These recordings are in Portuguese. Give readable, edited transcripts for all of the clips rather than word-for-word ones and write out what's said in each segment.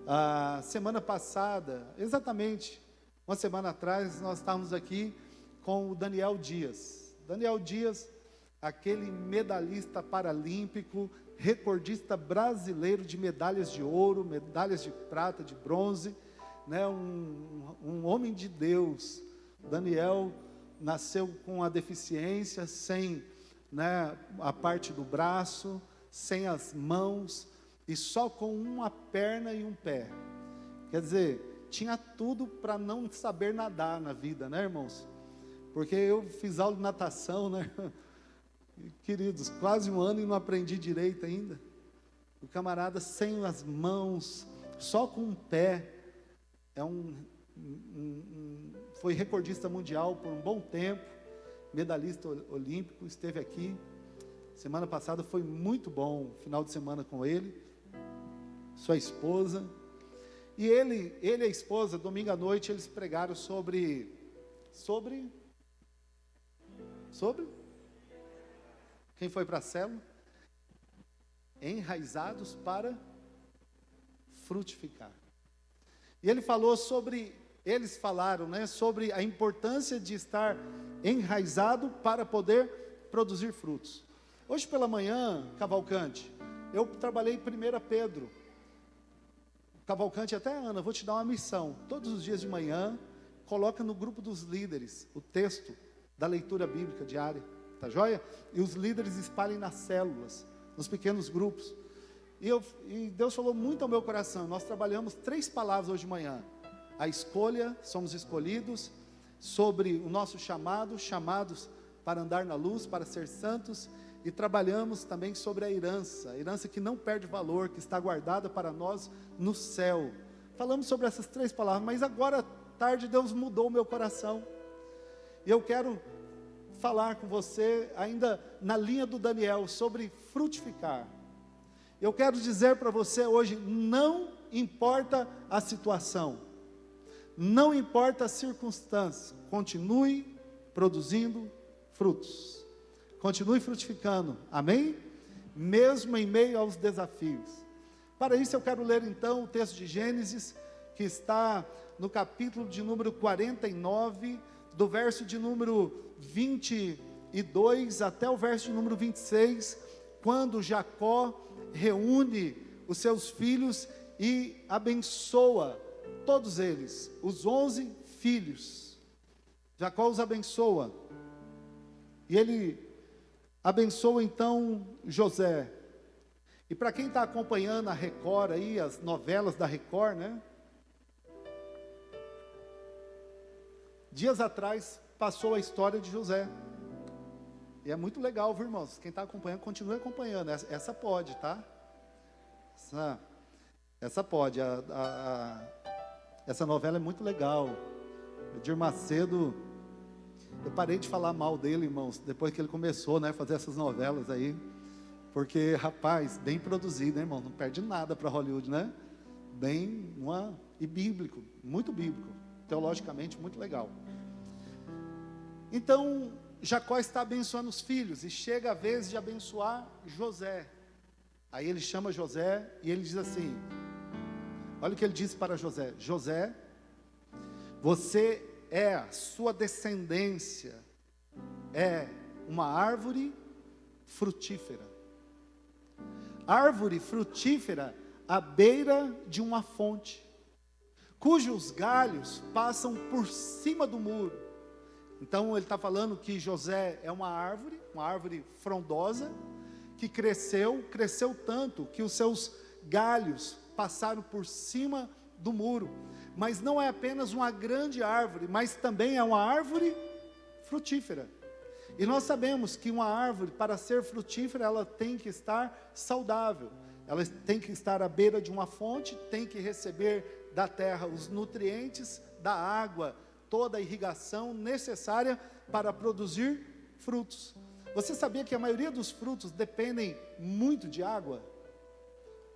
A semana passada, exatamente uma semana atrás, nós estávamos aqui com o Daniel Dias. Daniel Dias, aquele medalhista paralímpico, recordista brasileiro de medalhas de ouro, medalhas de prata, de bronze, né? Um homem de Deus. Daniel nasceu com a deficiência, sem, né, a parte do braço, sem as mãos, e só com uma perna e um pé. Quer dizer, tinha tudo para não saber nadar na vida, né, irmãos? Porque eu fiz aula de natação, né? Queridos, quase um ano e não aprendi direito ainda. O camarada sem as mãos, só com um pé, foi recordista mundial por um bom tempo, medalhista olímpico, esteve aqui. Semana passada foi muito bom, final de semana com ele, sua esposa. E ele e a esposa, domingo à noite, eles pregaram sobre quem foi para a célula? Enraizados para frutificar. E ele falou eles falaram, né, sobre a importância de estar enraizado para poder produzir frutos. Hoje pela manhã, Cavalcante, eu trabalhei em 1 Pedro. Cavalcante, até Ana, vou te dar uma missão. Todos os dias de manhã, coloca no grupo dos líderes o texto da leitura bíblica diária, tá joia? E os líderes espalhem nas células, nos pequenos grupos. E Deus falou muito ao meu coração. Nós trabalhamos 3 palavras hoje de manhã: a escolha, somos escolhidos, sobre o nosso chamado, chamados para andar na luz, para ser santos, e trabalhamos também sobre a herança que não perde valor, que está guardada para nós no céu. Falamos sobre essas 3 palavras, mas agora à tarde Deus mudou o meu coração, e eu quero falar com você, ainda na linha do Daniel, sobre frutificar. Eu quero dizer para você hoje, não importa a situação, não importa a circunstância, continue produzindo frutos, continue frutificando, amém? Mesmo em meio aos desafios. Para isso eu quero ler então o texto de Gênesis, que está no capítulo de número 49, do verso de número 22 até o verso de número 26, quando Jacó reúne os seus filhos e abençoa todos eles, os 11 filhos. Jacó os abençoa, e ele abençoa então José. E para quem está acompanhando a Record aí, as novelas da Record, né? Dias atrás passou a história de José. E é muito legal, viu, irmãos? Quem está acompanhando, continue acompanhando. Essa pode, tá? Essa pode. Essa novela é muito legal. Edir Macedo, eu parei de falar mal dele, irmãos, depois que ele começou, né, a fazer essas novelas aí. Porque, rapaz, bem produzido, né, irmão? Não perde nada para Hollywood, né? E bíblico, muito bíblico. Teologicamente, muito legal. Então, Jacó está abençoando os filhos, e chega a vez de abençoar José. Aí ele chama José, e ele diz assim, olha o que ele disse para José: José, você é, a sua descendência é uma árvore frutífera. Árvore frutífera à beira de uma fonte, cujos galhos passam por cima do muro. Então ele está falando que José é uma árvore frondosa, que cresceu tanto que os seus galhos passaram por cima do muro. Mas não é apenas uma grande árvore, mas também é uma árvore frutífera. E nós sabemos que uma árvore, para ser frutífera, ela tem que estar saudável. Ela tem que estar à beira de uma fonte, tem que receber da terra os nutrientes, da água, toda a irrigação necessária para produzir frutos. Você sabia que a maioria dos frutos dependem muito de água?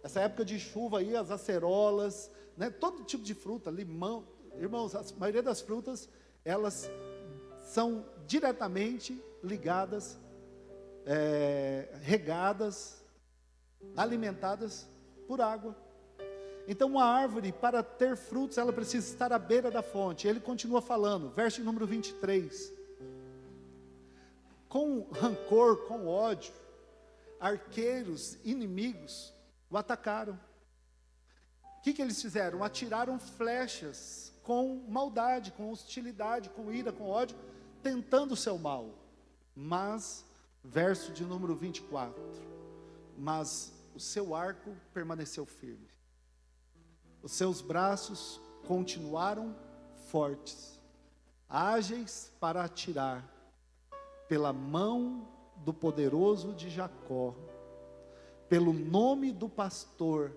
Essa época de chuva aí, as acerolas, né, todo tipo de fruta, limão, irmãos, a maioria das frutas, elas são diretamente ligadas, regadas, alimentadas por água. Então uma árvore, para ter frutos, ela precisa estar à beira da fonte. Ele continua falando, verso número 23. Com rancor, com ódio, arqueiros inimigos o atacaram. O que eles fizeram? Atiraram flechas com maldade, com hostilidade, com ira, com ódio, tentando o seu mal. Mas, verso de número 24, mas o seu arco permaneceu firme. Os seus braços continuaram fortes, ágeis para atirar, pela mão do poderoso de Jacó, pelo nome do pastor,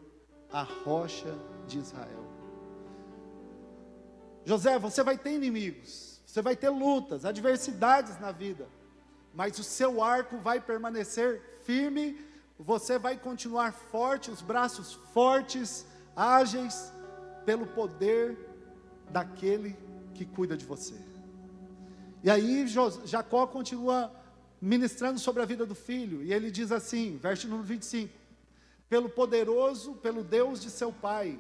a rocha de Israel. José, você vai ter inimigos, você vai ter lutas, adversidades na vida, mas o seu arco vai permanecer firme, você vai continuar forte, os braços fortes, ágeis, pelo poder daquele que cuida de você. E aí Jacó continua ministrando sobre a vida do filho, e ele diz assim, verso número 25, pelo poderoso, pelo Deus de seu pai,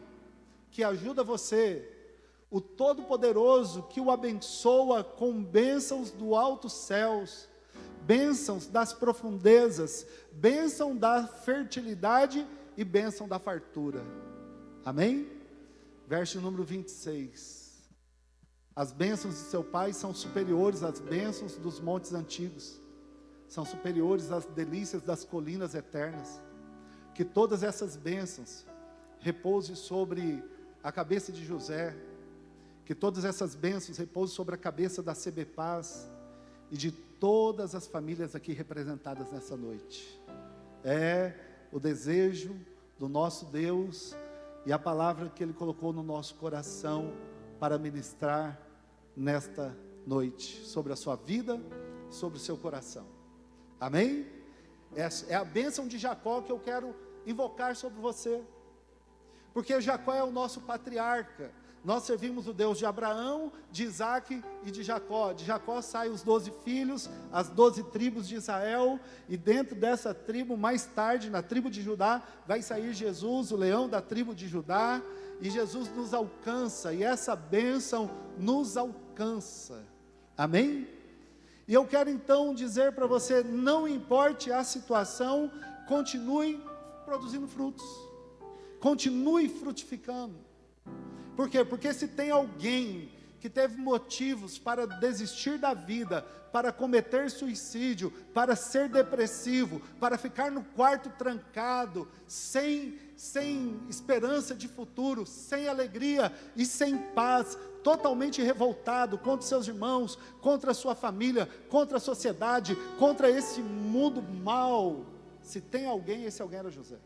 que ajuda você, o Todo-Poderoso que o abençoa com bênçãos do altos céus, bênçãos das profundezas, bênção da fertilidade e bênção da fartura. Amém? Verso número 26. As bênçãos de seu pai são superiores às bênçãos dos montes antigos, são superiores às delícias das colinas eternas. Que todas essas bênçãos repousem sobre a cabeça de José, que todas essas bênçãos repousem sobre a cabeça da CB Paz e de todas as famílias aqui representadas nessa noite. É o desejo do nosso Deus e a palavra que Ele colocou no nosso coração para ministrar nesta noite, sobre a sua vida, sobre o seu coração. Amém? É a bênção de Jacó que eu quero invocar sobre você, porque Jacó é o nosso patriarca. Nós servimos o Deus de Abraão, de Isaac e de Jacó. De Jacó saem os 12 filhos, as 12 tribos de Israel, e dentro dessa tribo, mais tarde, na tribo de Judá, vai sair Jesus, o leão da tribo de Judá, e Jesus nos alcança, e essa bênção nos alcança. Amém? E eu quero então dizer para você, não importe a situação, continue produzindo frutos, continue frutificando. Por quê? Porque se tem alguém que teve motivos para desistir da vida, para cometer suicídio, para ser depressivo, para ficar no quarto trancado, sem esperança de futuro, sem alegria e sem paz, totalmente revoltado contra seus irmãos, contra a sua família, contra a sociedade, contra esse mundo mau, se tem alguém, esse alguém era José.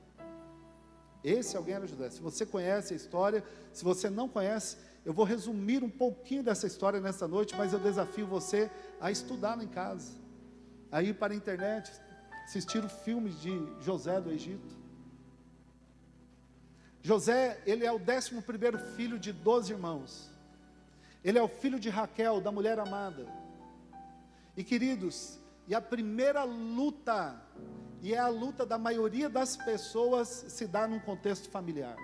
Esse alguém era José. Se você conhece a história, se você não conhece, eu vou resumir um pouquinho dessa história nessa noite, mas eu desafio você a estudar em casa, a ir para a internet, assistir o filme de José do Egito. José, ele é o 11º filho de 12 irmãos. Ele é o filho de Raquel, da mulher amada. E queridos, e a primeira luta, e é a luta da maioria das pessoas, se dá num contexto familiar.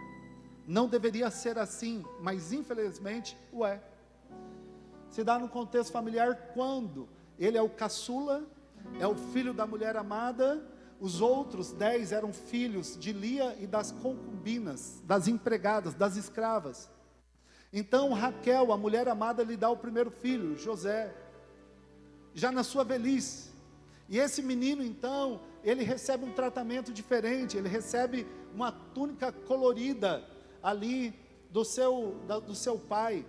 Não deveria ser assim, mas infelizmente o é. Se dá no contexto familiar quando ele é o caçula, é o filho da mulher amada, os outros 10 eram filhos de Lia e das concubinas, das empregadas, das escravas. Então Raquel, a mulher amada, lhe dá o primeiro filho, José, já na sua velhice. E esse menino então, ele recebe um tratamento diferente, ele recebe uma túnica colorida ali do seu pai.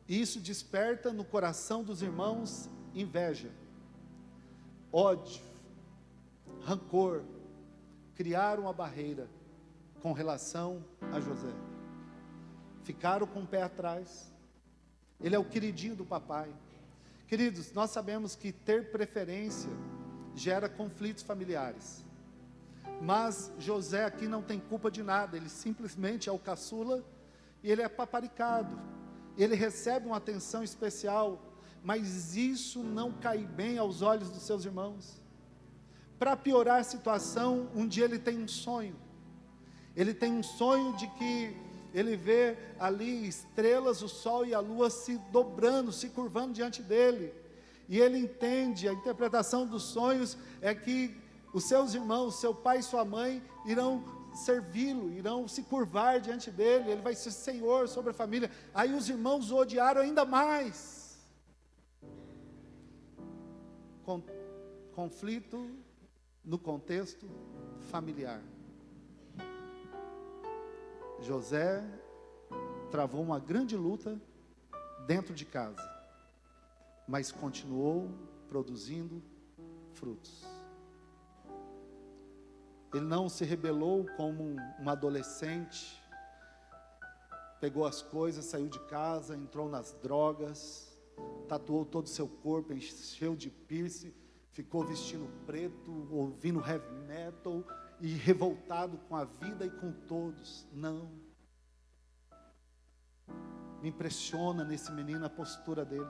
E isso desperta no coração dos irmãos inveja, ódio, rancor. Criaram uma barreira com relação a José. Ficaram com o pé atrás. Ele é o queridinho do papai. Queridos, nós sabemos que ter preferência gera conflitos familiares. Mas José aqui não tem culpa de nada, ele simplesmente é o caçula, e ele é paparicado, ele recebe uma atenção especial, mas isso não cai bem aos olhos dos seus irmãos. Para piorar a situação, um dia ele tem um sonho, Ele tem um sonho de que ele vê ali estrelas, o sol e a lua se dobrando, se curvando diante dele. E ele entende, a interpretação dos sonhos é que os seus irmãos, seu pai e sua mãe irão servi-lo, irão se curvar diante dele, ele vai ser Senhor sobre a família. Aí os irmãos o odiaram ainda mais. Conflito no contexto familiar. José travou uma grande luta dentro de casa, mas continuou produzindo frutos. Ele não se rebelou como um adolescente, pegou as coisas, saiu de casa, entrou nas drogas, tatuou todo o seu corpo, encheu de piercing, ficou vestindo preto, ouvindo heavy metal e revoltado com a vida e com todos. Não. Me impressiona nesse menino a postura dele.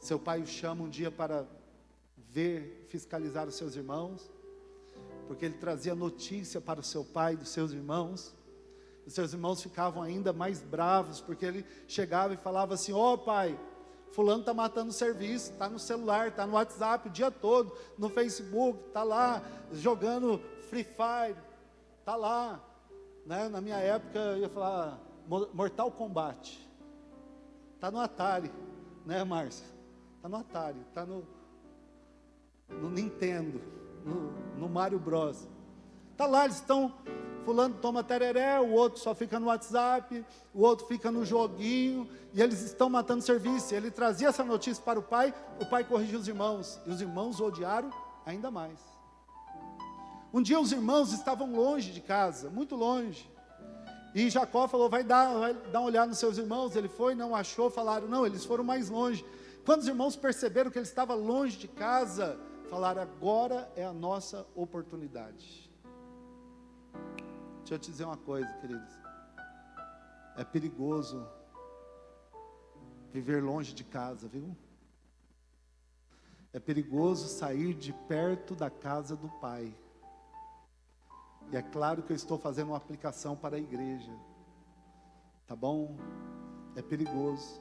Seu pai o chama um dia para ver, fiscalizar os seus irmãos, porque ele trazia notícia para o seu pai dos seus irmãos. Os seus irmãos ficavam ainda mais bravos, porque ele chegava e falava assim: ó pai, fulano está matando o serviço, está no celular, está no WhatsApp o dia todo, no Facebook, está lá jogando Free Fire, está lá, né? Na minha época eu ia falar Mortal Kombat, está no Atari, né, Márcia? Está no Atari, está no Nintendo, no Mario Bros. Está lá, eles estão, fulano toma tereré, o outro só fica no WhatsApp, o outro fica no joguinho, e eles estão matando serviço. Ele trazia essa notícia para o pai corrigiu os irmãos, e os irmãos o odiaram ainda mais. Um dia os irmãos estavam longe de casa, muito longe, e Jacó falou: vai dar uma olhada nos seus irmãos. Ele foi, não achou, falaram: não, eles foram mais longe. Quando os irmãos perceberam que ele estava longe de casa, falaram: agora é a nossa oportunidade. Deixa eu te dizer uma coisa, queridos. É perigoso viver longe de casa, viu? É perigoso sair de perto da casa do Pai. E é claro que eu estou fazendo uma aplicação para a igreja, tá bom? É perigoso.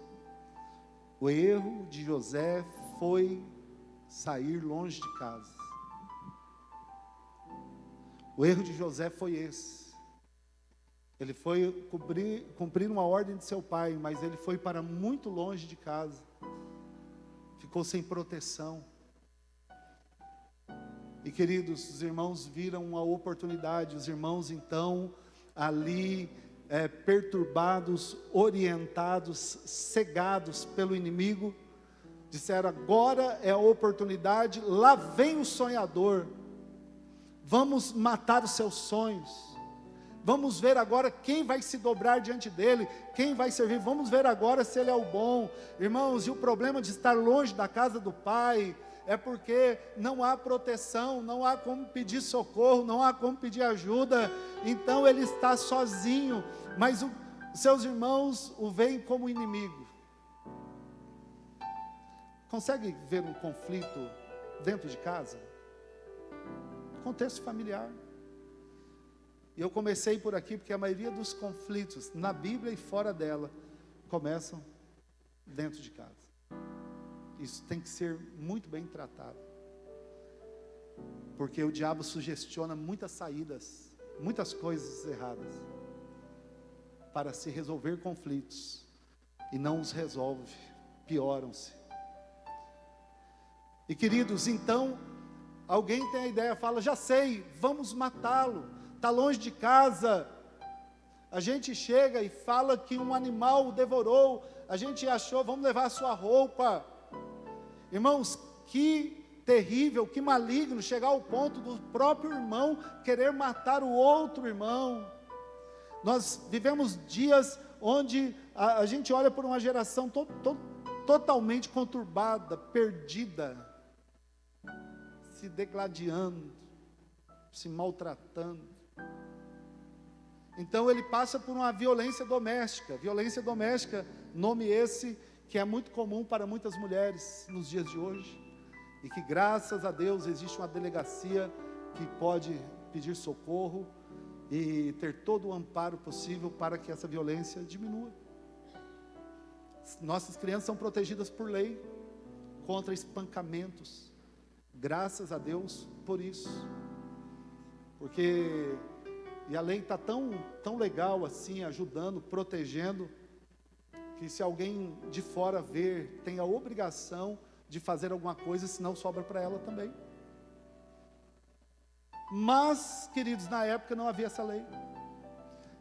O erro de José foi sair longe de casa. O erro de José foi esse. Ele foi cumprir uma ordem de seu pai, mas ele foi para muito longe de casa. Ficou sem proteção. E queridos, os irmãos viram uma oportunidade. Os irmãos então ali perturbados, orientados, cegados pelo inimigo, disseram: agora é a oportunidade, lá vem o sonhador, vamos matar os seus sonhos, vamos ver agora quem vai se dobrar diante dele, quem vai servir, vamos ver agora se ele é o bom. Irmãos, e o problema de estar longe da casa do Pai é porque não há proteção, não há como pedir socorro, não há como pedir ajuda. Então ele está sozinho, mas os seus irmãos o veem como inimigo. Consegue ver um conflito dentro de casa? Contexto familiar. E eu comecei por aqui porque a maioria dos conflitos na Bíblia e fora dela começam dentro de casa. Isso tem que ser muito bem tratado, porque o diabo sugestiona muitas saídas, muitas coisas erradas, para se resolver conflitos, e não os resolve, pioram-se. E queridos, então, alguém tem a ideia, fala: já sei, vamos matá-lo, está longe de casa. A gente chega e fala que um animal o devorou, a gente achou, vamos levar a sua roupa. Irmãos, que terrível, que maligno chegar ao ponto do próprio irmão querer matar o outro irmão. Nós vivemos dias onde a gente olha por uma geração totalmente conturbada, perdida, se degladiando, se maltratando. Então ele passa por uma violência doméstica, nome esse que é muito comum para muitas mulheres nos dias de hoje, e que graças a Deus existe uma delegacia que pode pedir socorro, e ter todo o amparo possível para que essa violência diminua. Nossas crianças são protegidas por lei contra espancamentos. Graças a Deus por isso. Porque e a lei está tão legal assim, ajudando, protegendo, que se alguém de fora ver, tem a obrigação de fazer alguma coisa, senão sobra para ela também. Mas, queridos, na época não havia essa lei.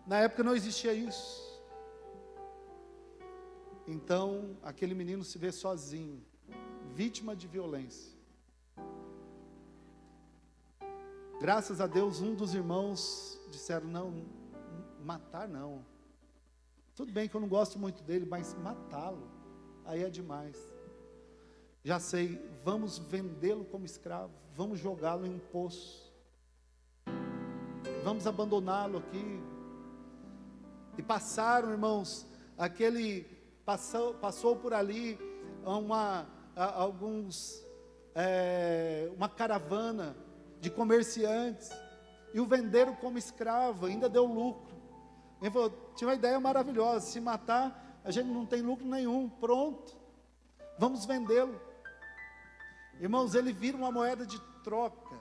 Na época não existia isso. Então, aquele menino se vê sozinho, vítima de violência. Graças a Deus, um dos irmãos disseram, não, matar não. Tudo bem que eu não gosto muito dele, mas matá-lo, aí é demais. Já sei, vamos vendê-lo como escravo, vamos jogá-lo em um poço. Vamos abandoná-lo aqui. E passaram, irmãos, passou por ali uma caravana de comerciantes, e o venderam como escravo, ainda deu lucro. Ele falou, tinha uma ideia maravilhosa, se matar, a gente não tem lucro nenhum, pronto, vamos vendê-lo. Irmãos, ele vira uma moeda de troca,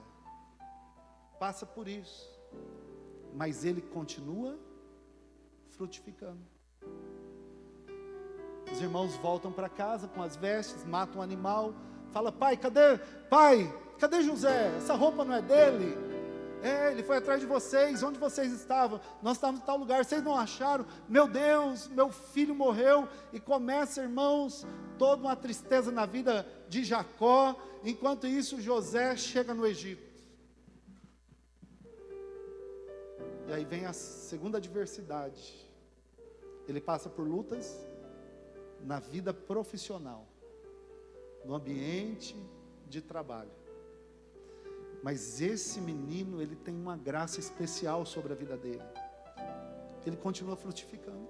passa por isso, mas ele continua frutificando. Os irmãos voltam para casa com as vestes, matam um animal, fala, pai, cadê José? Essa roupa não é dele? Ele foi atrás de vocês, onde vocês estavam? Nós estávamos em tal lugar, vocês não acharam? Meu Deus, meu filho morreu. E começa, irmãos, toda uma tristeza na vida de Jacó. Enquanto isso, José chega no Egito. E aí vem a segunda adversidade. Ele passa por lutas na vida profissional, no ambiente de trabalho. Mas esse menino, ele tem uma graça especial sobre a vida dele. Ele continua frutificando.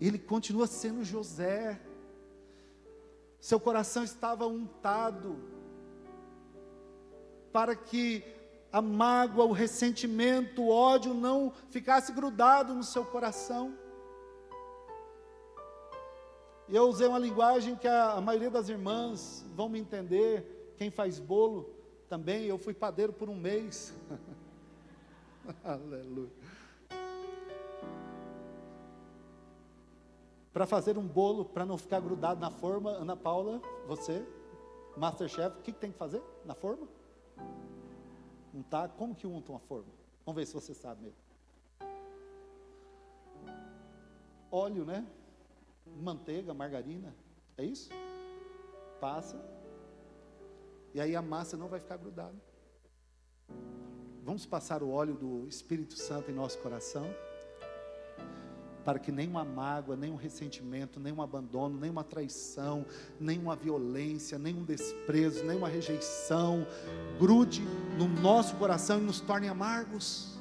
Ele continua sendo José. Seu coração estava untado para que a mágoa, o ressentimento, o ódio não ficasse grudado no seu coração. E eu usei uma linguagem que a maioria das irmãs vão me entender. Quem faz bolo também, eu fui padeiro por um mês. Aleluia. Para fazer um bolo, para não ficar grudado na forma, Ana Paula, você, Masterchef, o que tem que fazer na forma? Untar, como que unta uma forma? Vamos ver se você sabe mesmo. Óleo, né? Manteiga, margarina, é isso? Passa, e aí a massa não vai ficar grudada. Vamos passar o óleo do Espírito Santo em nosso coração, para que nenhuma mágoa, nenhum ressentimento, nenhum abandono, nenhuma traição, nenhuma violência, nenhum desprezo, nenhuma rejeição grude no nosso coração e nos torne amargos.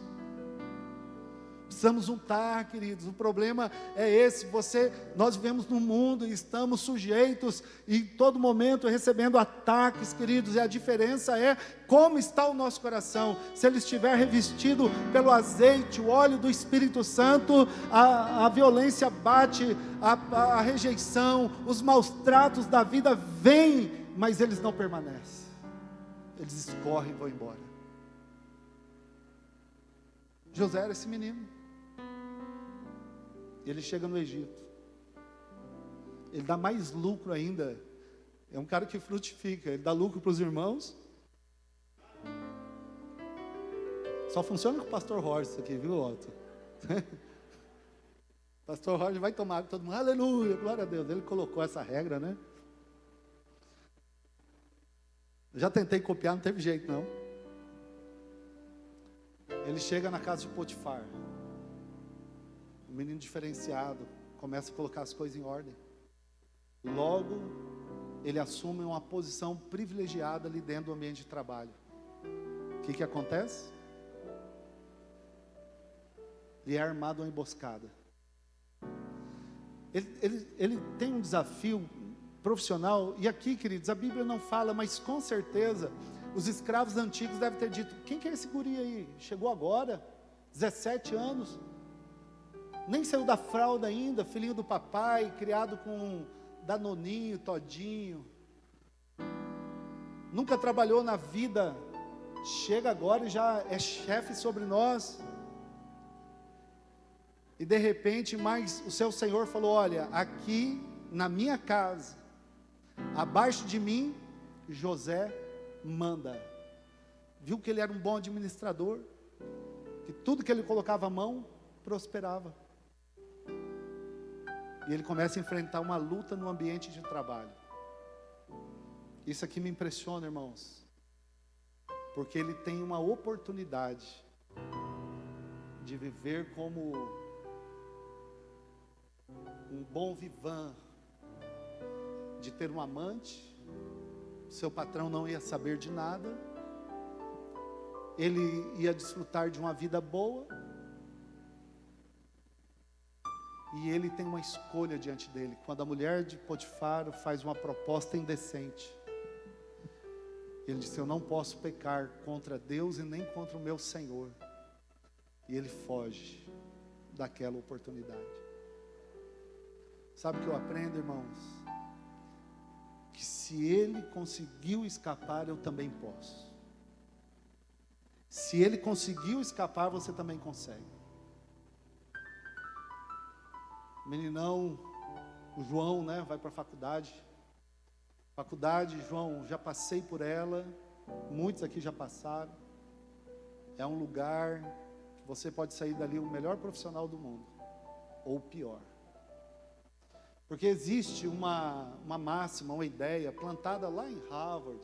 Precisamos untar, queridos. O problema é esse. Nós vivemos num mundo e estamos sujeitos em todo momento recebendo ataques, queridos. E a diferença é como está o nosso coração. Se ele estiver revestido pelo azeite, o óleo do Espírito Santo, a violência bate, a rejeição, os maus tratos da vida vêm, mas eles não permanecem. Eles escorrem e vão embora. José era esse menino. Ele chega no Egito. Ele dá mais lucro ainda. É um cara que frutifica. Ele dá lucro para os irmãos. Só funciona com o pastor Jorge isso aqui, viu, Otto? Pastor Jorge vai tomar água, todo mundo, aleluia, glória a Deus. Ele colocou essa regra, né? Eu já tentei copiar, não teve jeito não. Ele chega na casa de Potifar. Um menino diferenciado, começa a colocar as coisas em ordem. Logo, ele assume uma posição privilegiada ali dentro do ambiente de trabalho. O que acontece? Lhe é armado uma emboscada. Ele tem um desafio profissional, e aqui, queridos, a Bíblia não fala, mas com certeza, Os escravos antigos devem ter dito: quem que é esse guri aí? Chegou agora, 17 anos, nem saiu da fralda ainda, filhinho do papai, criado com danoninho, todinho, nunca trabalhou na vida, chega agora e já é chefe sobre nós. E de repente, mas o seu Senhor falou: olha, aqui na minha casa, abaixo de mim, José manda. Viu que ele era um bom administrador, que tudo que ele colocava a mão, prosperava. E ele começa a enfrentar uma luta no ambiente de trabalho. Isso aqui me impressiona, irmãos, porque ele tem uma oportunidade de viver como um bom vivan, de ter um amante. Seu patrão não ia saber de nada, ele ia desfrutar de uma vida boa, e ele tem uma escolha diante dele. Quando a mulher de Potifar faz uma proposta indecente, ele disse: eu não posso pecar contra Deus e nem contra o meu Senhor. E ele foge daquela oportunidade. Sabe o que eu aprendo, irmãos? Que se ele conseguiu escapar, eu também posso. Se ele conseguiu escapar, você também consegue. O meninão, o João, né, vai para a faculdade. Faculdade, João, já passei por ela, muitos aqui já passaram. É um lugar que você pode sair dali o melhor profissional do mundo, ou o pior. Porque existe uma máxima, uma ideia plantada lá em Harvard,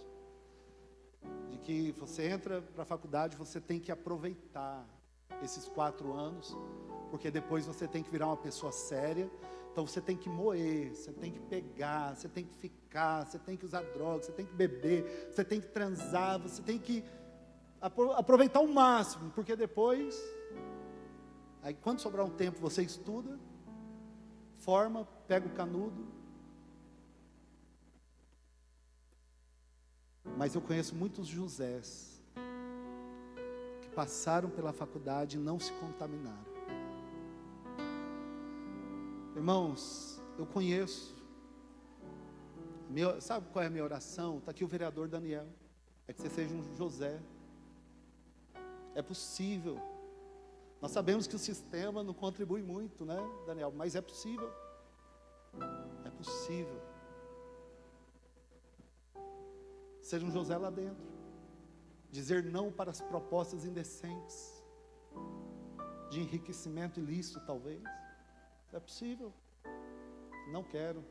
de que você entra para a faculdade, você tem que aproveitar esses 4 anos, porque depois você tem que virar uma pessoa séria. Então você tem que moer, você tem que pegar, você tem que ficar, você tem que usar drogas, você tem que beber, você tem que transar, você tem que aproveitar o máximo, porque depois, aí quando sobrar um tempo você estuda, forma, pega o canudo. Mas eu conheço muitos Josés que passaram pela faculdade e não se contaminaram. Irmãos, eu conheço. Sabe qual é a minha oração? Está aqui o vereador Daniel. É que você seja um José. É possível. Nós sabemos que o sistema não contribui muito, né, Daniel? Mas é possível. É possível. Seja um José lá dentro. Dizer não para as propostas indecentes, de enriquecimento ilícito, talvez. É possível. Não quero.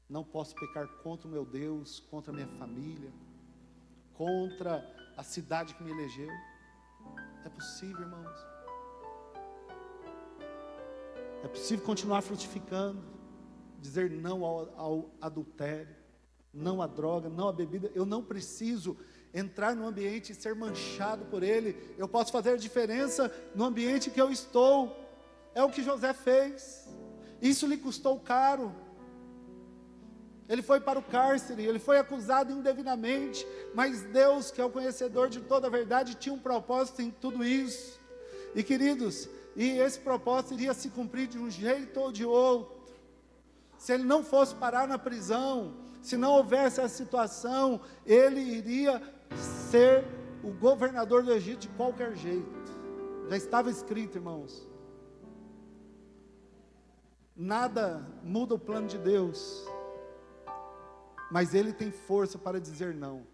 Não posso pecar contra o meu Deus, contra a minha família, contra a cidade que me elegeu. É possível, irmãos. É possível continuar frutificando, dizer não ao adultério, não à droga, não à bebida. Eu não preciso entrar no ambiente e ser manchado por ele. Eu posso fazer a diferença no ambiente que eu estou. É o que José fez. Isso lhe custou caro. Ele foi para o cárcere, ele foi acusado indevidamente, mas Deus, que é o conhecedor de toda a verdade, tinha um propósito em tudo isso. E queridos, esse propósito iria se cumprir de um jeito ou de outro. Se ele não fosse parar na prisão, se não houvesse essa situação, ele iria ser o governador do Egito de qualquer jeito. Já estava escrito, irmãos. Nada muda o plano de Deus, mas ele tem força para dizer não.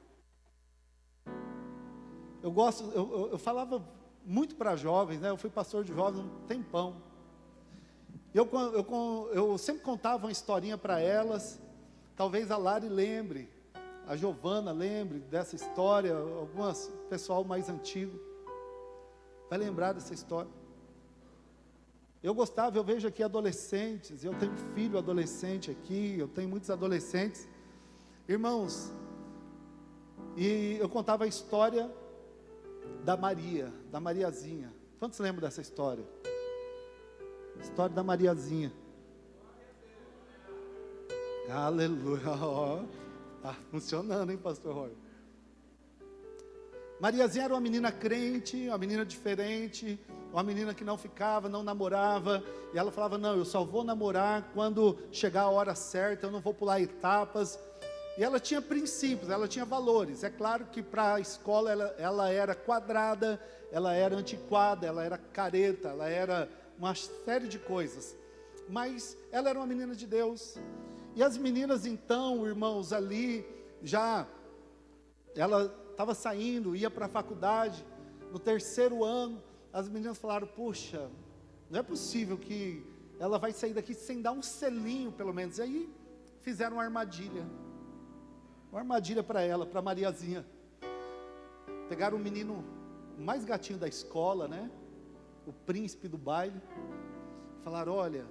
Eu falava muito para jovens, né? Eu fui pastor de jovens um tempão. Eu sempre contava uma historinha para elas. Talvez a Lari lembre, a Giovana lembre dessa história, algumas pessoal mais antigo vai lembrar dessa história. Eu vejo aqui adolescentes, eu tenho filho adolescente aqui, eu tenho muitos adolescentes, irmãos, e eu contava a história da Mariazinha. Quantos lembram dessa história? História da Mariazinha. Aleluia, ó, tá funcionando, hein, pastor Roy? Mariazinha era uma menina crente, uma menina diferente, uma menina que não ficava, não namorava, e ela falava, não, eu só vou namorar quando chegar a hora certa, eu não vou pular etapas. E ela tinha princípios, ela tinha valores. É claro que para a escola ela era quadrada, ela era antiquada, ela era careta, ela era uma série de coisas, mas ela era uma menina de Deus. E as meninas então, irmãos, ali, já, ela estava saindo, ia para a faculdade, no 3º ano, as meninas falaram, puxa, não é possível que ela vai sair daqui sem dar um selinho, pelo menos. E aí, fizeram uma armadilha para ela, para Mariazinha. Pegaram o menino, o mais gatinho da escola, né? O príncipe do baile. Falaram, olha,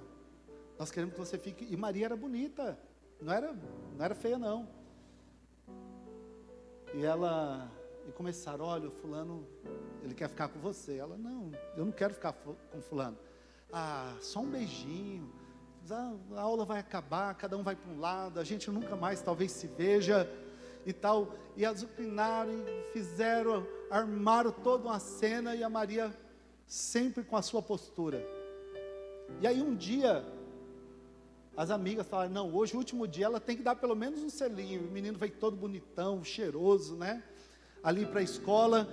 nós queremos que você fique... E Maria era bonita, não era feia não. E começaram, olha, o fulano, ele quer ficar com você. Ela, não, eu não quero ficar com fulano. Ah, só um beijinho, a aula vai acabar, cada um vai para um lado, a gente nunca mais talvez se veja e tal. E azucrinaram, e armaram toda uma cena, e a Maria sempre com a sua postura. E aí um dia, as amigas falaram, não, hoje o último dia ela tem que dar pelo menos um selinho. O menino veio todo bonitão, cheiroso, né? Ali para a escola,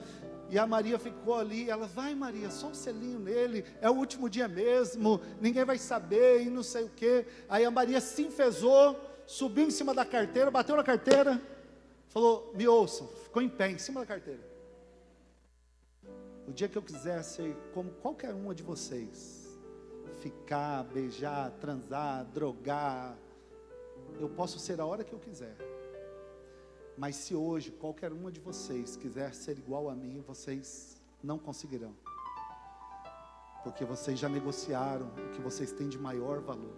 e a Maria ficou ali, ela, vai Maria, só um selinho nele, é o último dia mesmo, ninguém vai saber, e não sei o quê. Aí a Maria se enfesou, subiu em cima da carteira, bateu na carteira, falou, me ouçam, ficou em pé, em cima da carteira. O dia que eu quiser ser como qualquer uma de vocês, ficar, beijar, transar, drogar, eu posso ser a hora que eu quiser. Mas se hoje qualquer uma de vocês quiser ser igual a mim, vocês não conseguirão. Porque vocês já negociaram o que vocês têm de maior valor.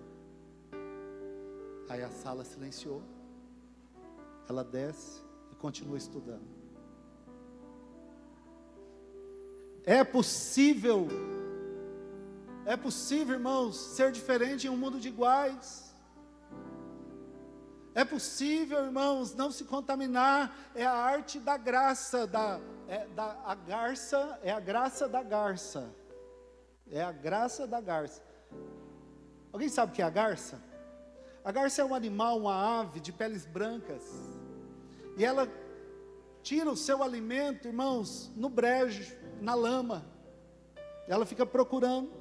Aí a sala silenciou. Ela desce e continua estudando. É possível, irmãos, ser diferente em um mundo de iguais. É possível, irmãos, não se contaminar. É a arte da graça, a garça, é a graça da garça. É a graça da garça. Alguém sabe o que é a garça? A garça é um animal, uma ave de peles brancas. E ela tira o seu alimento, irmãos, no brejo, na lama. Ela fica procurando.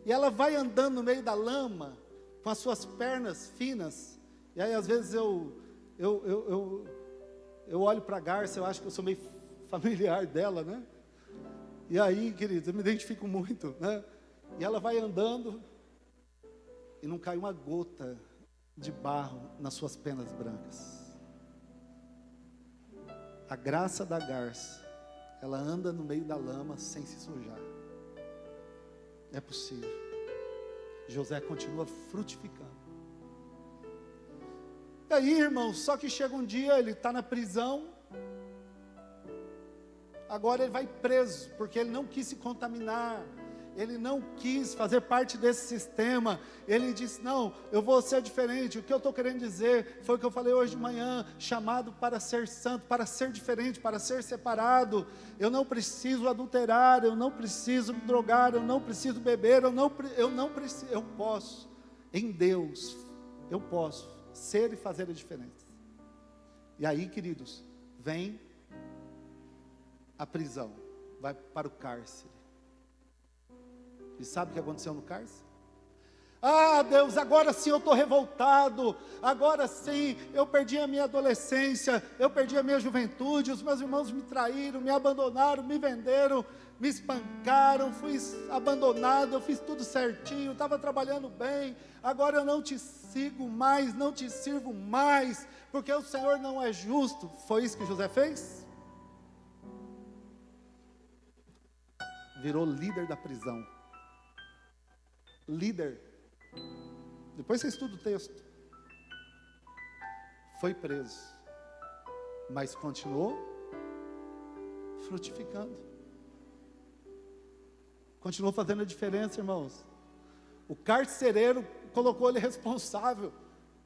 E ela vai andando no meio da lama, com as suas pernas finas. E aí às vezes eu olho para a garça, eu acho que eu sou meio familiar dela, né? E aí, queridos, eu me identifico muito, né? E ela vai andando e não cai uma gota de barro nas suas penas brancas. A graça da garça, ela anda no meio da lama sem se sujar. É possível. José continua frutificando. E aí, irmãos, só que chega um dia, ele está na prisão, agora ele vai preso, porque ele não quis se contaminar, ele não quis fazer parte desse sistema. Ele disse, não, eu vou ser diferente. O que eu estou querendo dizer, foi o que eu falei hoje de manhã, chamado para ser santo, para ser diferente, para ser separado. Eu não preciso adulterar, eu não preciso me drogar, eu não preciso beber, eu posso, em Deus, eu posso ser e fazer a diferença. E aí, queridos, vem a prisão, vai para o cárcere. E sabe o que aconteceu no cárcere? Ah, Deus, agora sim eu estou revoltado, agora sim eu perdi a minha adolescência, eu perdi a minha juventude, os meus irmãos me traíram, me abandonaram, me venderam, me espancaram, fui abandonado, eu fiz tudo certinho, estava trabalhando bem, agora eu não te sigo mais, não te sirvo mais, porque o Senhor não é justo. Foi isso que José fez? Virou líder da prisão. Líder. Depois você estuda o texto. Foi preso, mas continuou frutificando. Continuou fazendo a diferença, irmãos. O carcereiro colocou ele responsável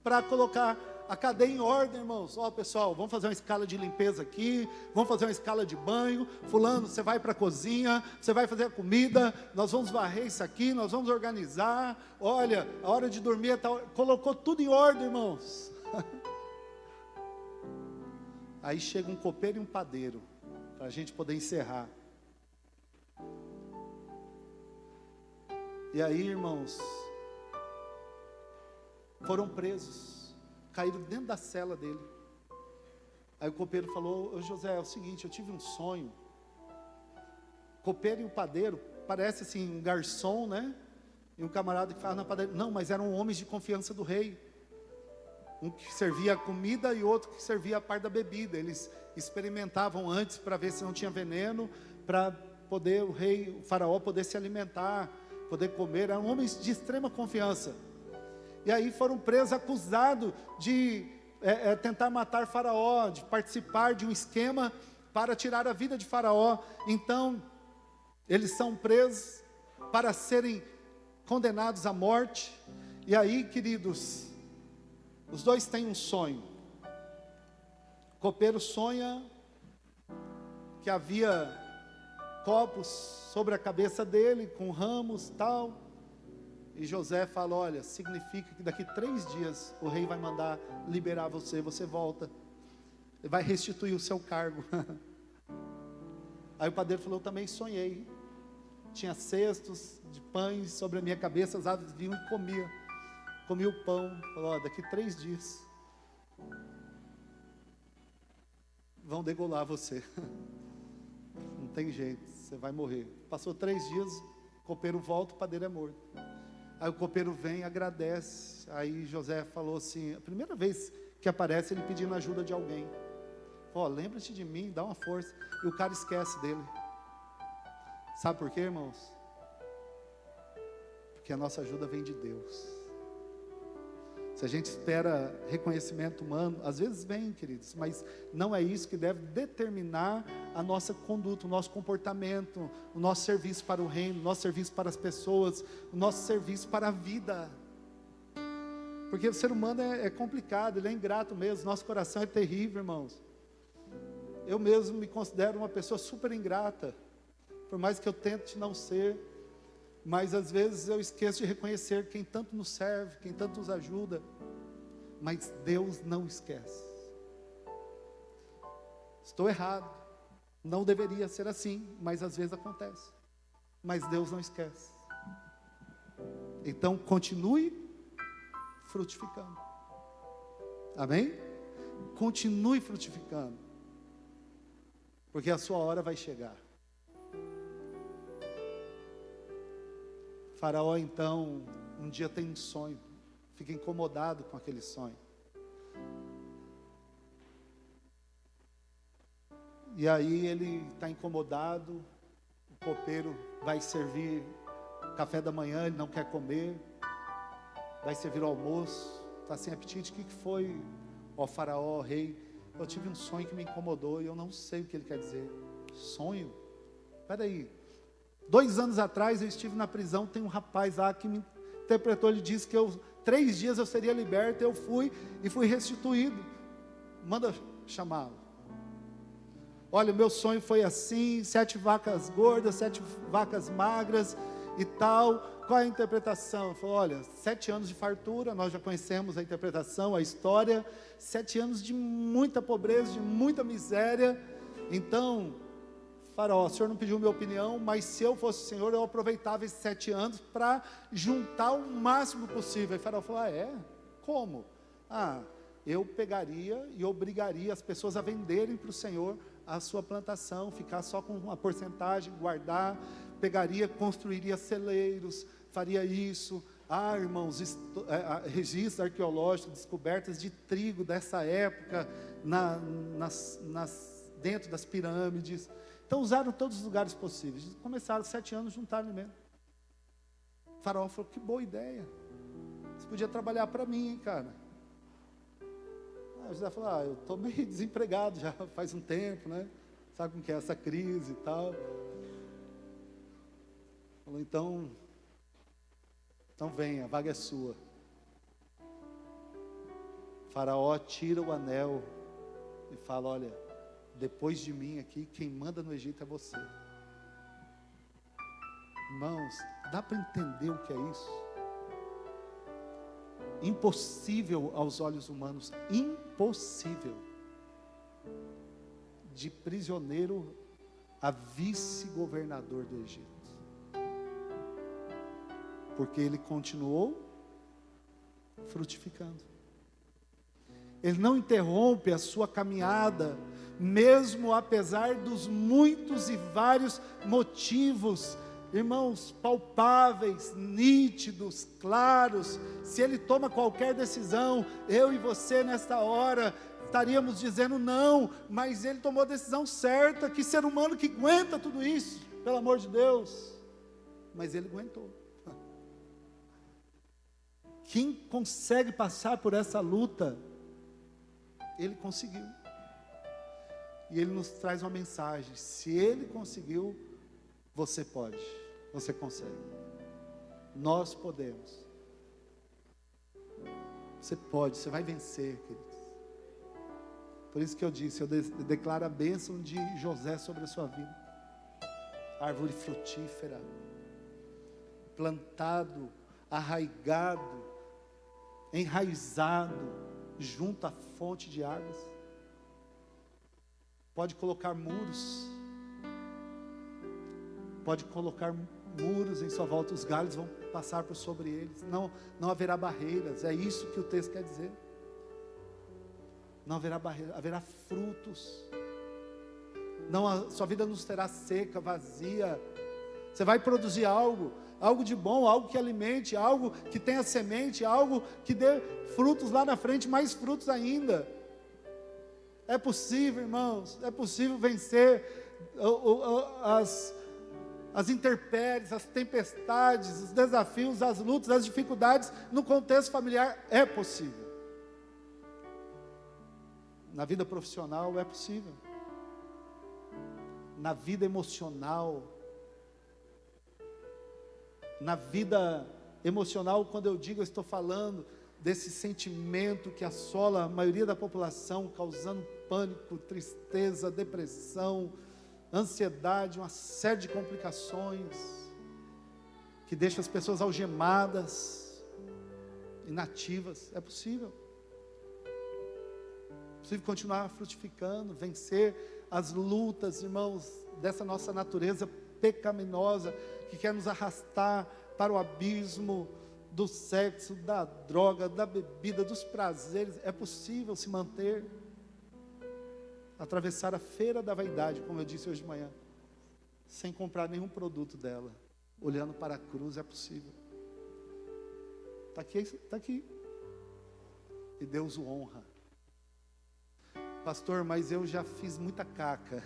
para colocar a cadeia em ordem, irmãos. Ó, pessoal, vamos fazer uma escala de limpeza aqui, vamos fazer uma escala de banho. Fulano, você vai para a cozinha, você vai fazer a comida, nós vamos varrer isso aqui, nós vamos organizar. Olha, a hora de dormir é tal. Colocou tudo em ordem, irmãos. Aí chega um copeiro e um padeiro, para a gente poder encerrar. E aí, irmãos, foram presos, caíram dentro da cela dele. Aí o copeiro falou: ô José, é o seguinte, eu tive um sonho. O copeiro e o padeiro, parece assim um garçom, né? E um camarada que faz na padaria. Não, mas eram homens de confiança do rei. Um que servia a comida e outro que servia a parte da bebida. Eles experimentavam antes para ver se não tinha veneno, para poder o rei, o faraó, poder se alimentar, poder comer. Eram homens de extrema confiança. E aí foram presos, acusados de tentar matar faraó, de participar de um esquema para tirar a vida de faraó. Então, eles são presos para serem condenados à morte. E aí, queridos, os dois têm um sonho. O copeiro sonha que havia copos sobre a cabeça dele, com ramos, tal. E José fala: olha, significa que daqui 3 dias o rei vai mandar liberar você, você volta. Ele vai restituir o seu cargo. Aí o padeiro falou: eu também sonhei. Tinha cestos de pães sobre a minha cabeça, as aves vinham e comia o pão. Falou: ó, daqui 3 dias vão degolar você. Não tem jeito, você vai morrer. Passou 3 dias, o copeiro volta, o padeiro é morto. Aí o copeiro vem, agradece. Aí José falou assim, a primeira vez que aparece ele pedindo ajuda de alguém. Ó, lembra-te de mim, dá uma força. E o cara esquece dele. Sabe por quê, irmãos? Porque a nossa ajuda vem de Deus. Se a gente espera reconhecimento humano, às vezes vem, queridos, mas não é isso que deve determinar a nossa conduta, o nosso comportamento, o nosso serviço para o reino, o nosso serviço para as pessoas, o nosso serviço para a vida. Porque o ser humano é complicado, ele é ingrato mesmo, nosso coração é terrível, irmãos. Eu mesmo me considero uma pessoa super ingrata, por mais que eu tente não ser. Mas às vezes eu esqueço de reconhecer quem tanto nos serve, quem tanto nos ajuda. Mas Deus não esquece. Estou errado. Não deveria ser assim, mas às vezes acontece. Mas Deus não esquece. Então continue frutificando. Amém? Continue frutificando. Porque a sua hora vai chegar. Faraó então, um dia tem um sonho, fica incomodado com aquele sonho. E aí ele está incomodado, o copeiro vai servir café da manhã, ele não quer comer, vai servir o almoço, está sem apetite. O que foi, ó Faraó, ó rei? Eu tive um sonho que me incomodou e eu não sei o que ele quer dizer. Sonho? Espera aí. 2 anos atrás eu estive na prisão, tem um rapaz lá que me interpretou, ele disse que 3 dias eu seria liberto, eu fui e fui restituído. Manda chamá-lo. Olha, o meu sonho foi assim, 7 vacas gordas, 7 vacas magras e tal. Qual é a interpretação? Ele falou: olha, 7 anos de fartura, nós já conhecemos a interpretação, a história. 7 anos de muita pobreza, de muita miséria. Então, Faraó, o senhor não pediu minha opinião, mas se eu fosse o senhor, eu aproveitava esses 7 anos para juntar o máximo possível. Aí Faraó falou: ah, é? Como? Ah, eu pegaria e obrigaria as pessoas a venderem para o senhor a sua plantação, ficar só com uma porcentagem, guardar, pegaria, construiria celeiros, faria isso. Ah, irmãos, registros arqueológicos, descobertas de trigo dessa época, dentro das pirâmides. Então usaram todos os lugares possíveis. Começaram 7 anos, juntaram mesmo. O Faraó falou: que boa ideia. Você podia trabalhar para mim, hein, cara. Aí José falou: ah, eu estou meio desempregado já faz um tempo, né? Sabe como que é essa crise e tal. Falou: então venha, a vaga é sua. Faraó tira o anel e fala: olha, depois de mim aqui, quem manda no Egito é você. Irmãos, dá para entender o que é isso? Impossível aos olhos humanos, impossível. De prisioneiro a vice-governador do Egito. Porque ele continuou frutificando. Ele não interrompe a sua caminhada, mesmo apesar dos muitos e vários motivos, irmãos, palpáveis, nítidos, claros. Se ele toma qualquer decisão, eu e você nesta hora estaríamos dizendo não, mas ele tomou a decisão certa. Que ser humano que aguenta tudo isso, pelo amor de Deus. Mas ele aguentou. Quem consegue passar por essa luta, ele conseguiu. E ele nos traz uma mensagem: se ele conseguiu, você pode, você consegue. Nós podemos. Você pode, você vai vencer, queridos. Por isso que eu disse, eu declaro a bênção de José sobre a sua vida. Árvore frutífera, plantado, arraigado, enraizado, junto à fonte de águas. Pode colocar muros. Pode colocar muros em sua volta, os galhos vão passar por sobre eles. Não haverá barreiras, é isso que o texto quer dizer. Não haverá barreira, haverá frutos. Não, sua vida não será seca, vazia. Você vai produzir algo de bom, algo que alimente, algo que tenha semente, algo que dê frutos lá na frente, mais frutos ainda. É possível, irmãos, é possível vencer as intempéries, as tempestades, os desafios, as lutas, as dificuldades no contexto familiar. É possível. Na vida profissional é possível. Na vida emocional. Na vida emocional, quando eu digo, eu estou falando desse sentimento que assola a maioria da população, causando pânico, tristeza, depressão, ansiedade, uma série de complicações, que deixa as pessoas algemadas, inativas. É possível. É possível continuar frutificando, vencer as lutas, irmãos, dessa nossa natureza pecaminosa, que quer nos arrastar para o abismo do sexo, da droga, da bebida, dos prazeres. É possível se manter, atravessar a feira da vaidade, como eu disse hoje de manhã, sem comprar nenhum produto dela, olhando para a cruz. É possível. Está aqui, está aqui. E Deus o honra. Pastor, mas eu já fiz muita caca.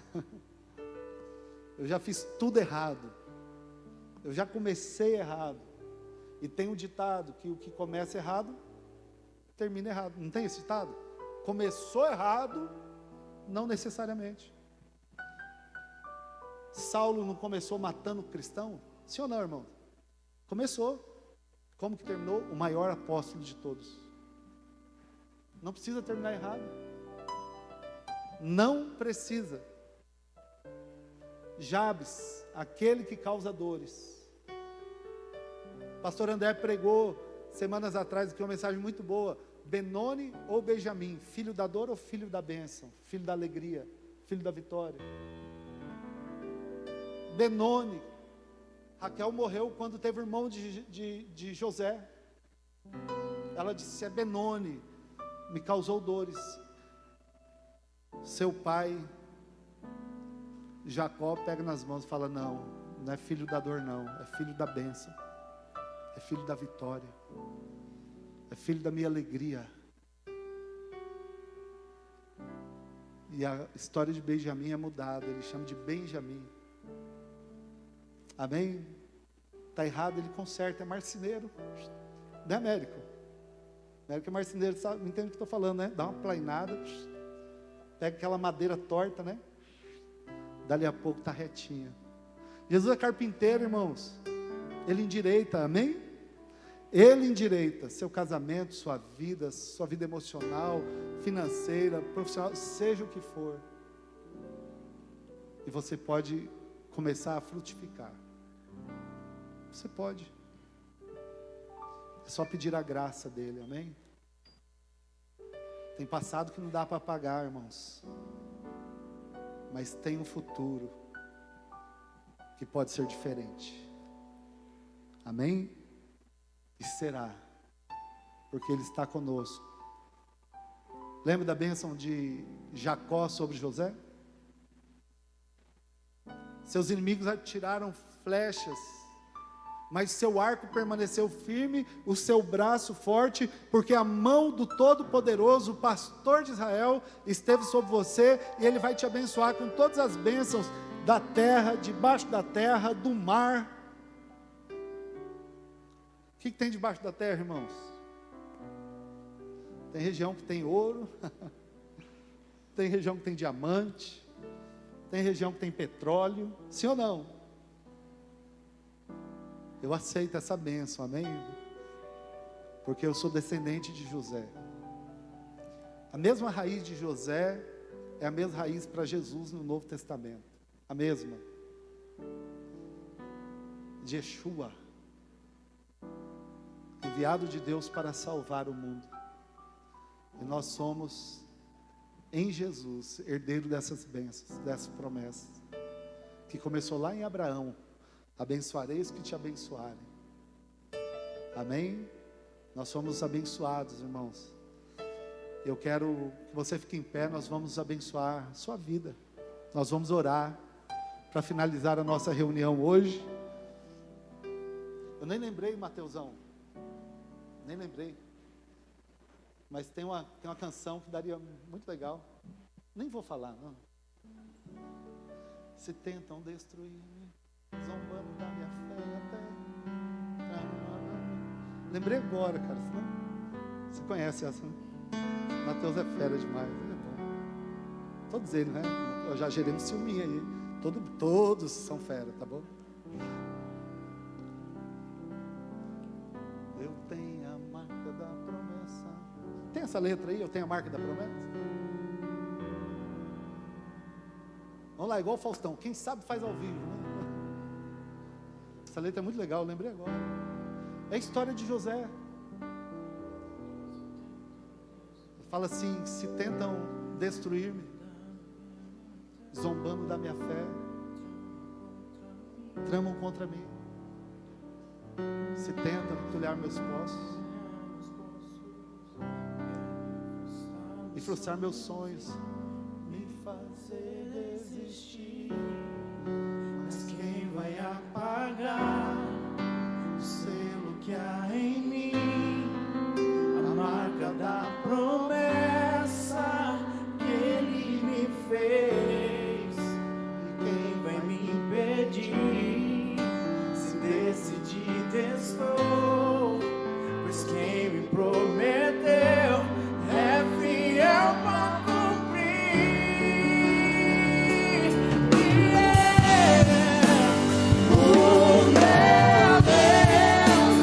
Eu já fiz tudo errado. Eu já comecei errado. E tem um ditado que o que começa errado, termina errado. Não tem esse ditado? Começou errado, não necessariamente. Saulo não começou matando cristão? Sim ou não, irmão? Começou. Como que terminou? O maior apóstolo de todos. Não precisa terminar errado. Não precisa. Jabes, aquele que causa dores. Pastor André pregou semanas atrás aqui uma mensagem muito boa. Benoni ou Benjamim, filho da dor ou filho da bênção, filho da alegria, filho da vitória? Benoni. Raquel morreu quando teve o irmão de José. Ela disse: é Benoni, me causou dores. Seu pai Jacó pega nas mãos e fala: não é filho da dor não, é filho da bênção, é filho da vitória, é filho da minha alegria. E a história de Benjamim é mudada, ele chama de Benjamim. Amém? Está errado, ele conserta, é marceneiro. Né, Américo? Américo é marceneiro, sabe? Entende o que estou falando, né? Dá uma plainada, pega aquela madeira torta, né? Dali a pouco está retinha. Jesus é carpinteiro, irmãos. Ele endireita, amém? Ele endireita seu casamento, sua vida emocional, financeira, profissional, seja o que for. E você pode começar a frutificar. Você pode. É só pedir a graça dele, amém? Tem passado que não dá para apagar, irmãos. Mas tem um futuro que pode ser diferente. Amém? E será, porque Ele está conosco. Lembra da bênção de Jacó sobre José? Seus inimigos atiraram flechas, mas seu arco permaneceu firme, o seu braço forte, porque a mão do Todo-Poderoso, o pastor de Israel, esteve sobre você, e Ele vai te abençoar com todas as bênçãos da terra, debaixo da terra, do mar. O que tem debaixo da terra, irmãos? Tem região que tem ouro, tem região que tem diamante, tem região que tem petróleo, sim ou não? Eu aceito essa bênção, amém? Porque eu sou descendente de José. A mesma raiz de José é a mesma raiz para Jesus no Novo Testamento. A mesma. De Yeshua, enviado de Deus para salvar o mundo. E nós somos, em Jesus, herdeiro dessas bênçãos, dessas promessas, que começou lá em Abraão: abençoarei os que te abençoarem. Amém? Nós somos abençoados, irmãos. Eu quero que você fique em pé. Nós vamos abençoar a sua vida. Nós vamos orar para finalizar a nossa reunião hoje. Eu nem lembrei, Mateusão, nem lembrei, mas tem uma canção que daria muito legal. Nem vou falar, não. Se tentam destruir-me, zombando da minha fé até. Lembrei agora, cara. Senão, você conhece essa, né? Mateus é fera demais, é bom. Todos eles, né? Eu já gerei um ciúminho aí. Todos são fera, tá bom? Eu tenho a marca da promessa. Tem essa letra aí? Eu tenho a marca da promessa? Vamos lá, igual o Faustão. Quem sabe faz ao vivo, né? Essa letra é muito legal, eu lembrei agora. É a história de José. Fala assim: se tentam destruir-me, zombando da minha fé, tramam contra mim, se tentam entulhar meus poços e frustrar meus sonhos, me fazer desistir. Mas quem vai apagar o selo que há em mim, a marca da promessa que Ele me fez? E quem vai me impedir? Se decidir, estou, pois quem me prometeu é fiel para cumprir. Oh meu Deus,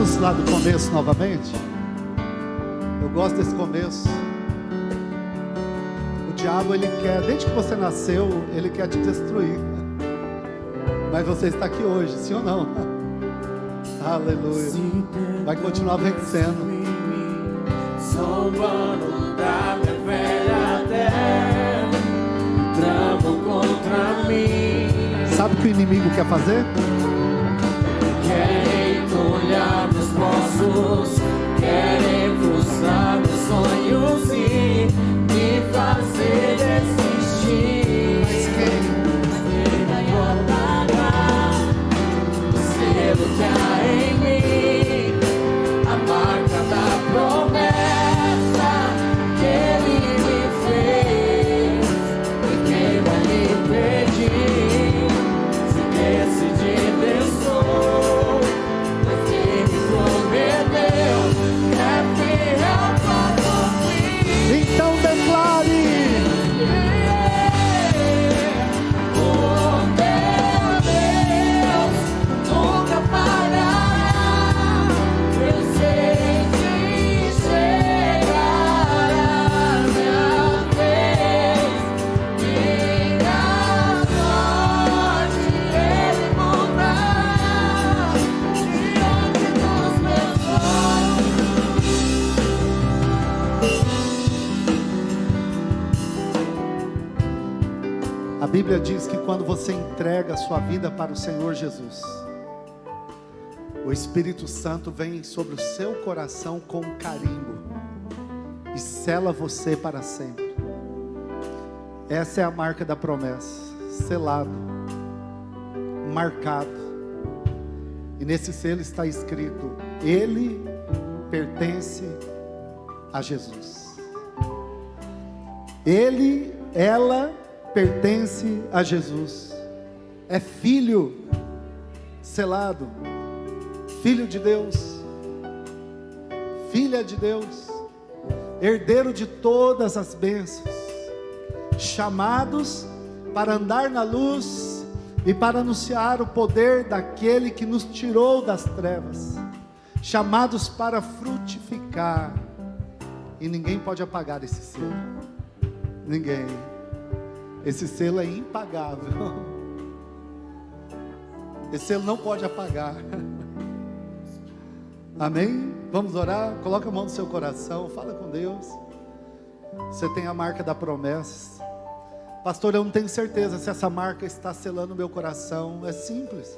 Vamos lá do começo novamente. Eu gosto desse começo. O diabo, ele quer, desde que você nasceu, ele quer te destruir. Mas você está aqui hoje, sim ou não? Aleluia. Vai continuar vencendo. Zombando da minha velha terra, tramam contra mim. Sabe o que o inimigo quer fazer? Querem olhar meus poços, querem frustrar meus sonhos e me fazer desistir. Mas quem vai apagar o selo que há em mim, a marca da promessa que Ele me fez. E quem vai me impedir? Se decidir, Deus sou, pois quem me prometeu é fiel para cumprir. então declare. O meu Deus nunca falhará. Eu sei que chegará minha vez. Minha sorte Ele mudará diante dos meus olhos. A Bíblia diz que quando você entrega a sua vida para o Senhor Jesus, o Espírito Santo vem sobre o seu coração com um carimbo e sela você para sempre. Essa é a marca da promessa, selado, marcado. E nesse selo está escrito: Ele pertence a Jesus. Ele, ela pertence a Jesus. É filho selado, filho de Deus, filha de Deus, herdeiro de todas as bênçãos, chamados para andar na luz e para anunciar o poder daquele que nos tirou das trevas, chamados para frutificar. E ninguém pode apagar esse selo. Ninguém. Esse selo é impagável. Esse selo não pode apagar. Amém? Vamos orar? Coloca a mão no seu coração, fala com Deus. Você tem a marca da promessa. Pastor, eu não tenho certeza se essa marca está selando o meu coração. É simples.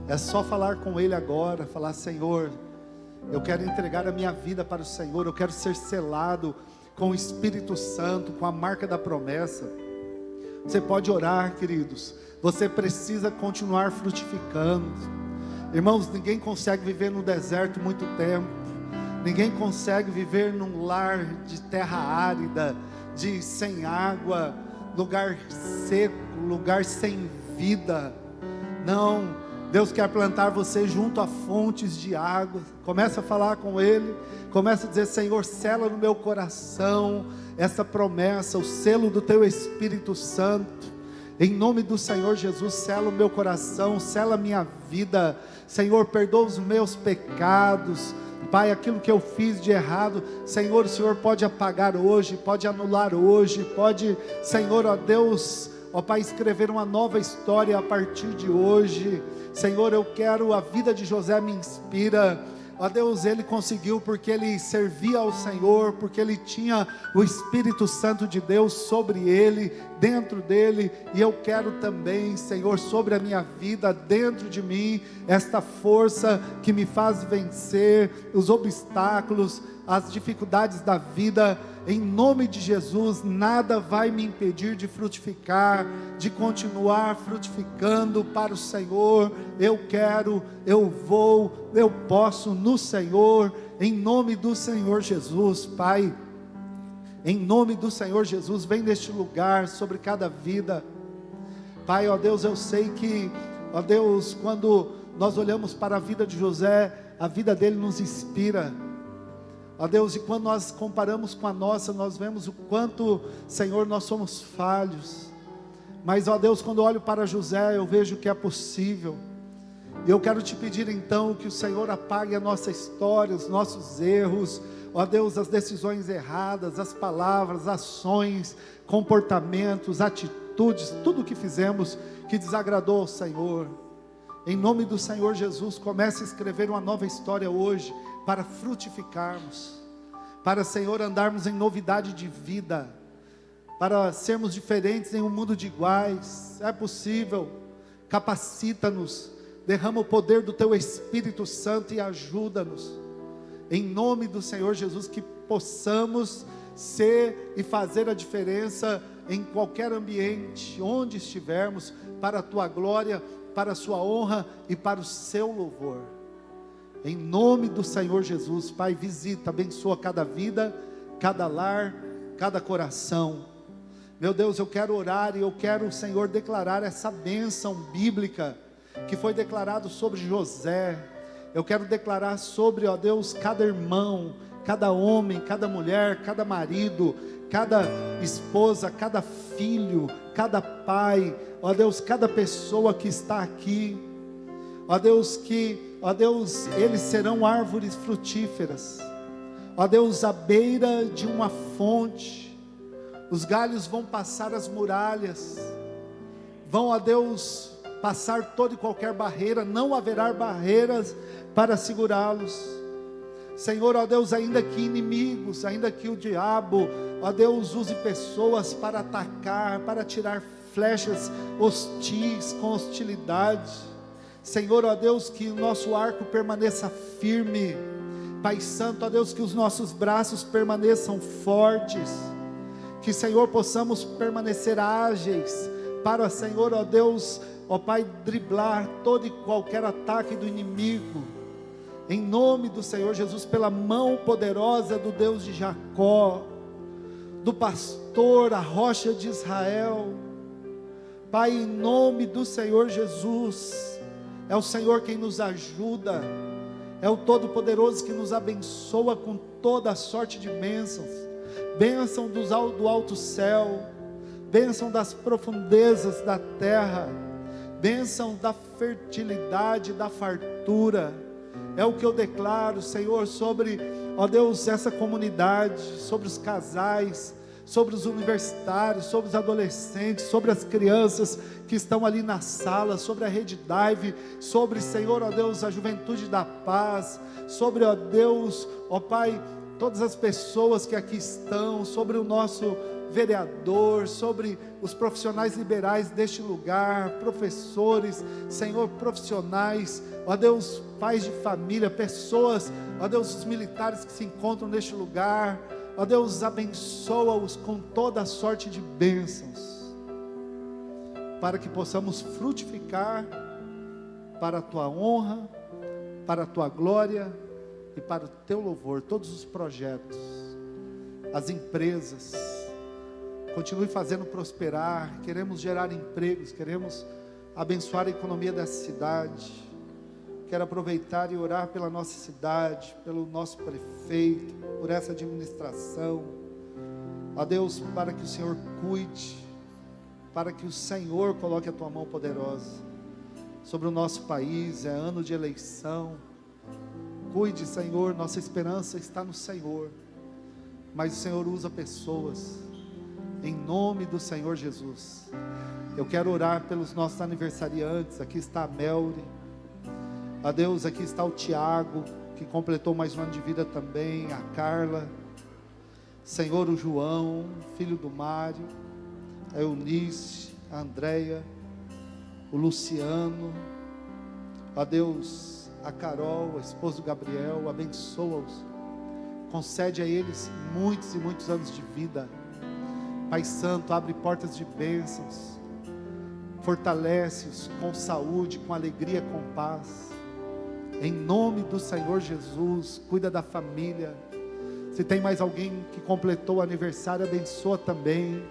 É só falar com Ele agora. Falar: Senhor, eu quero entregar a minha vida para o Senhor. Eu quero ser selado com o Espírito Santo, com a marca da promessa. Você pode orar, queridos. Você precisa continuar frutificando. Irmãos, ninguém consegue viver no deserto muito tempo. Ninguém consegue viver num lar de terra árida, de sem água, lugar seco, lugar sem vida. Não, Deus quer plantar você junto a fontes de água. Começa a falar com Ele. Começa a dizer: Senhor, sela no meu coração essa promessa, o selo do Teu Espírito Santo. Em nome do Senhor Jesus, sela o meu coração, sela a minha vida. Senhor, perdoa os meus pecados. Pai, aquilo que eu fiz de errado, Senhor, o Senhor pode apagar hoje, pode anular hoje, pode, Senhor, ó Deus, ó Pai, escrever uma nova história a partir de hoje. Senhor, eu quero, a vida de José me inspira. Ó Deus, ele conseguiu porque ele servia ao Senhor, porque ele tinha o Espírito Santo de Deus sobre ele, dentro dele. E eu quero também, Senhor, sobre a minha vida, dentro de mim, esta força que me faz vencer os obstáculos, as dificuldades da vida. Em nome de Jesus, nada vai me impedir de frutificar, de continuar frutificando para o Senhor. Eu quero, eu vou, eu posso no Senhor, em nome do Senhor Jesus. Pai, em nome do Senhor Jesus, vem neste lugar sobre cada vida. Pai, ó Deus, eu sei que, ó Deus, quando nós olhamos para a vida de José, a vida dele nos inspira. Ó Deus, e quando nós comparamos com a nossa, nós vemos o quanto, Senhor, nós somos falhos. Mas, ó Deus, quando eu olho para José, eu vejo que é possível. E eu quero te pedir então que o Senhor apague a nossa história, os nossos erros, ó Deus, as decisões erradas, as palavras, ações, comportamentos, atitudes, tudo o que fizemos que desagradou ao Senhor. Em nome do Senhor Jesus, comece a escrever uma nova história hoje, para frutificarmos, para, Senhor, andarmos em novidade de vida, para sermos diferentes em um mundo de iguais. É possível, capacita-nos, derrama o poder do Teu Espírito Santo e ajuda-nos, em nome do Senhor Jesus, que possamos ser e fazer a diferença em qualquer ambiente, onde estivermos, para a Tua glória, para a Sua honra e para o Seu louvor. Em nome do Senhor Jesus, Pai, visita, abençoa cada vida, cada lar, cada coração. Meu Deus, eu quero orar e eu quero, Senhor, declarar essa bênção bíblica que foi declarado sobre José. Eu quero declarar sobre, ó Deus, cada irmão, cada homem, cada mulher, cada marido, cada esposa, cada filho, cada pai, ó Deus, cada pessoa que está aqui, ó Deus, eles serão árvores frutíferas, ó Deus, à beira de uma fonte, os galhos vão passar as muralhas, vão, ó Deus, passar toda e qualquer barreira, não haverá barreiras para segurá-los. Senhor, ó Deus, ainda que inimigos, ainda que o diabo, ó Deus, use pessoas para atacar, para tirar flechas hostis, com hostilidade, Senhor, ó Deus, que o nosso arco permaneça firme, Pai Santo, ó Deus, que os nossos braços permaneçam fortes, que, Senhor, possamos permanecer ágeis, para, Senhor, ó Deus, ó Pai, driblar todo e qualquer ataque do inimigo, em nome do Senhor Jesus, pela mão poderosa do Deus de Jacó, do pastor, a rocha de Israel, Pai, em nome do Senhor Jesus, é o Senhor quem nos ajuda, é o Todo-Poderoso que nos abençoa com toda a sorte de bênçãos, bênção do alto céu, bênção das profundezas da terra, bênção da fertilidade, da fartura. É o que eu declaro, Senhor, sobre, ó Deus, essa comunidade, sobre os casais, sobre os universitários, sobre os adolescentes, sobre as crianças que estão ali na sala, sobre a Rede Dive, sobre, Senhor, ó Deus, a Juventude da Paz, sobre, ó Deus, ó Pai, todas as pessoas que aqui estão, sobre o nosso vereador, sobre os profissionais liberais deste lugar, professores, Senhor, profissionais, ó Deus, pais de família, pessoas, ó Deus, os militares que se encontram neste lugar, ó Deus, abençoa-os com toda a sorte de bênçãos, para que possamos frutificar para a Tua honra, para a Tua glória e para o Teu louvor. Todos os projetos, as empresas, continue fazendo prosperar. Queremos gerar empregos, queremos abençoar a economia dessa cidade. Quero aproveitar e orar pela nossa cidade, pelo nosso prefeito, por essa administração, ó Deus, para que o Senhor cuide, para que o Senhor coloque a Tua mão poderosa sobre o nosso país. É ano de eleição, cuide, Senhor, nossa esperança está no Senhor, mas o Senhor usa pessoas, em nome do Senhor Jesus. Eu quero orar pelos nossos aniversariantes. Aqui está a Melry, ó Deus, aqui está o Tiago, que completou mais um ano de vida também, a Carla, Senhor, o João, filho do Mário, a Eunice, a Andréia, o Luciano, ó Deus, a Carol, a esposa do Gabriel. Abençoa-os, concede a eles muitos e muitos anos de vida. Pai Santo, abre portas de bênçãos, fortalece-os com saúde, com alegria, com paz, em nome do Senhor Jesus. Cuida da família. Se tem mais alguém que completou o aniversário, abençoa também,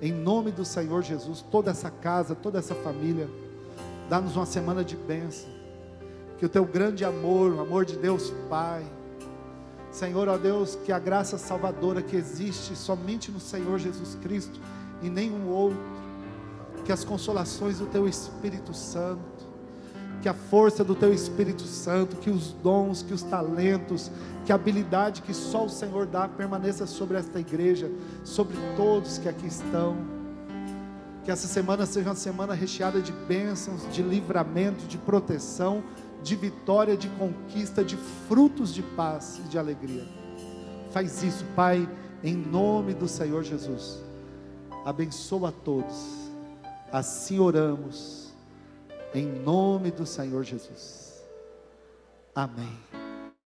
em nome do Senhor Jesus, toda essa casa, toda essa família. Dá-nos uma semana de bênção, que o Teu grande amor, o amor de Deus Pai, Senhor, ó Deus, que a graça salvadora que existe somente no Senhor Jesus Cristo e nenhum outro, que as consolações do Teu Espírito Santo, que a força do Teu Espírito Santo, que os dons, que os talentos, que a habilidade que só o Senhor dá permaneça sobre esta igreja, sobre todos que aqui estão. Que essa semana seja uma semana recheada de bênçãos, de livramento, de proteção, de vitória, de conquista, de frutos de paz e de alegria. Faz isso, Pai, em nome do Senhor Jesus. Abençoa a todos. Assim oramos, em nome do Senhor Jesus. Amém.